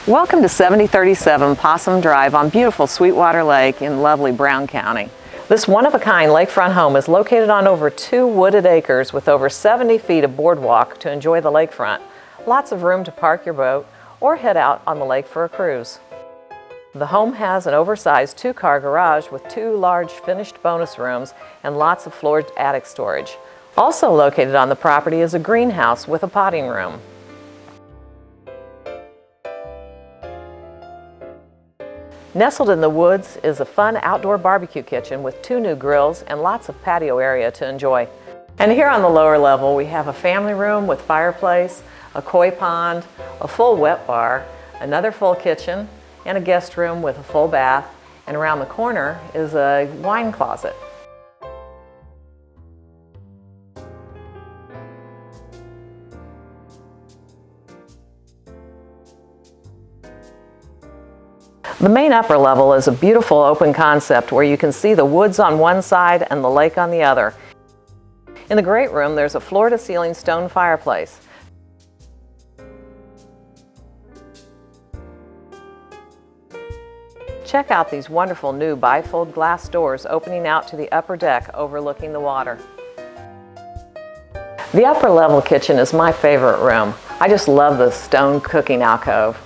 Welcome to 7037 Possum Drive on beautiful Sweetwater Lake in lovely Brown County. This one-of-a-kind lakefront home is located on over 2 wooded acres with over 70 feet of boardwalk to enjoy the lakefront. Lots of room to park your boat or head out on the lake for a cruise. The home has an oversized 2-car garage with 2 large finished bonus rooms and lots of floored attic storage. Also located on the property is a greenhouse with a potting room. Nestled in the woods is a fun outdoor barbecue kitchen with 2 new grills and lots of patio area to enjoy. And here on the lower level we have a family room with fireplace, a koi pond, a full wet bar, another full kitchen, and a guest room with a full bath, and around the corner is a wine closet. The main upper level is a beautiful open concept where you can see the woods on one side and the lake on the other. In the great room there's a floor-to-ceiling stone fireplace. Check out these wonderful new bifold glass doors opening out to the upper deck overlooking the water. The upper level kitchen is my favorite room. I just love the stone cooking alcove.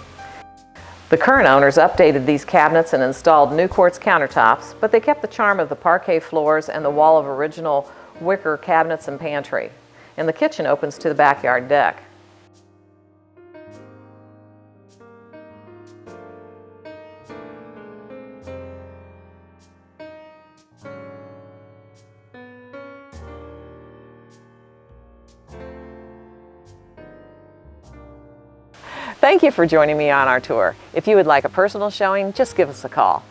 The current owners updated these cabinets and installed new quartz countertops, but they kept the charm of the parquet floors and the wall of original wicker cabinets and pantry. And the kitchen opens to the backyard deck. Thank you for joining me on our tour. If you would like a personal showing, just give us a call.